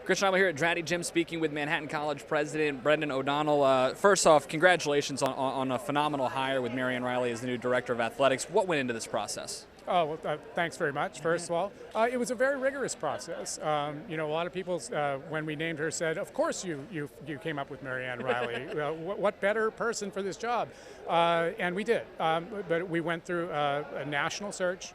Christian, I'm here at Dratty Gym speaking with Manhattan College President Brennan O'Donnell. First off, congratulations on a phenomenal hire with Marianne Reilly as the new Director of Athletics. What went into this process? Oh, well, thanks very much, first of all. It was a very rigorous process. A lot of people, when we named her, said, of course you came up with Marianne Reilly. What better person for this job? And we did. But we went through a national search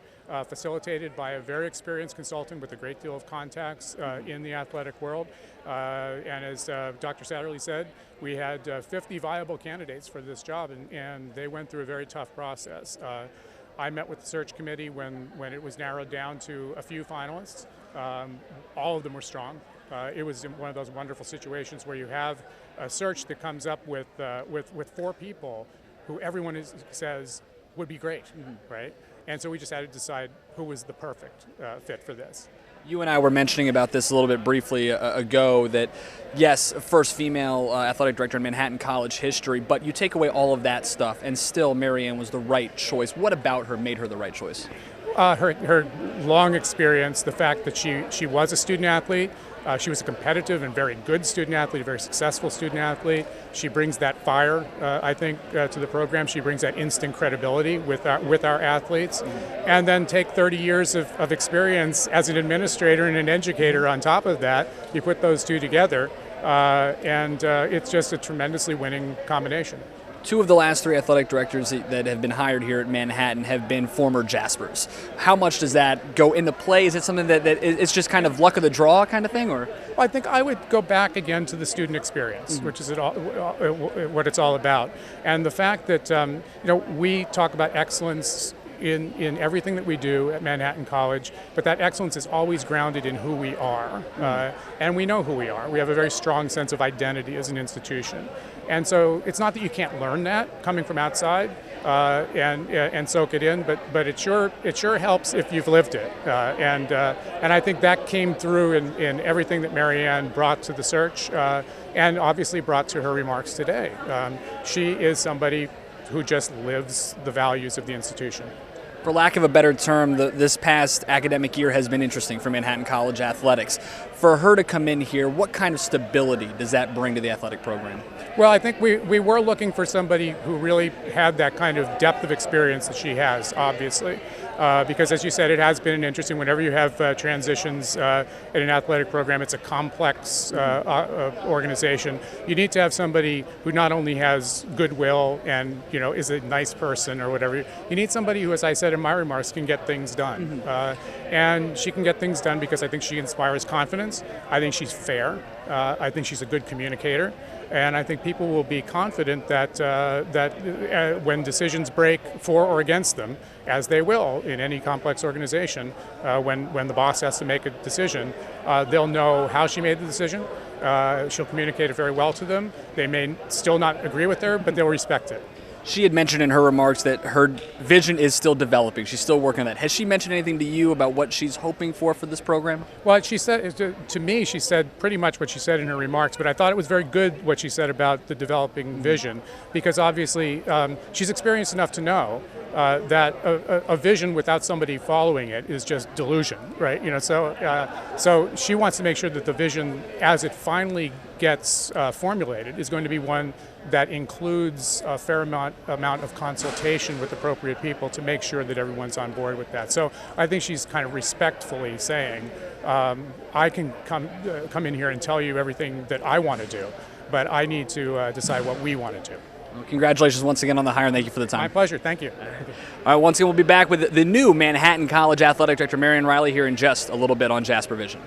facilitated by a very experienced consultant with a great deal of contacts in the athletic world. And as Dr. Satterley said, we had 50 viable candidates for this job, and they went through a very tough process. I met with the search committee when it was narrowed down to a few finalists. All of them were strong. It was one of those wonderful situations where you have a search that comes up with 4 people who everyone says would be great, right? And so we just had to decide who was the perfect fit for this. You and I were mentioning about this a little bit briefly ago that, yes, first female athletic director in Manhattan College history, but you take away all of that stuff and still Marianne was the right choice. What about her made her the right choice? Her long experience, the fact that she was a student athlete, she was a competitive and very good student athlete, a very successful student athlete. She brings that fire, I think, to the program. She brings that instant credibility with our athletes. And then take 30 years of experience as an administrator and an educator on top of that. You put those two together, and it's just a tremendously winning combination. 2 of the last 3 athletic directors that have been hired here at Manhattan have been former Jaspers. How much does that go into play? Is it something that it's just kind of luck of the draw kind of thing, or? Well, I think I would go back again to the student experience, which is what it's all about, and the fact that we talk about excellence in everything that we do at Manhattan College, but that excellence is always grounded in who we are, and we know who we are. We have a very strong sense of identity as an institution, and so it's not that you can't learn that coming from outside and soak it in, but it sure helps if you've lived it, and I think that came through in everything that Marianne brought to the search, and obviously brought to her remarks today. She is somebody who just lives the values of the institution. For lack of a better term, this past academic year has been interesting for Manhattan College athletics. For her to come in here, what kind of stability does that bring to the athletic program? Well, I think we were looking for somebody who really had that kind of depth of experience that she has, obviously. Because as you said, it has been interesting. Whenever you have transitions in an athletic program, it's a complex organization. You need to have somebody who not only has goodwill and is a nice person or whatever. You need somebody who, as I said in my remarks, can get things done. And she can get things done because I think she inspires confidence. I think she's fair. I think she's a good communicator. And I think people will be confident that when decisions break for or against them, as they will in any complex organization, when the boss has to make a decision, they'll know how she made the decision. She'll communicate it very well to them. They may still not agree with her, but they'll respect it. She had mentioned in her remarks that her vision is still developing. She's still working on that. Has she mentioned anything to you about what she's hoping for this program? Well, she said to me, she said pretty much what she said in her remarks, but I thought it was very good what she said about the developing vision, because obviously she's experienced enough to know that a vision without somebody following it is just delusion, right? So she wants to make sure that the vision, as it finally gets formulated, is going to be one that includes a fair amount of consultation with appropriate people to make sure that everyone's on board with that. So I think she's kind of respectfully saying, I can come in here and tell you everything that I want to do, but I need to decide what we want to do. Well, congratulations once again on the hire, and thank you for the time. My pleasure. Thank you. All right, once again, we'll be back with the new Manhattan College Athletic Director, Marianne Reilly, here in just a little bit on Jasper Vision.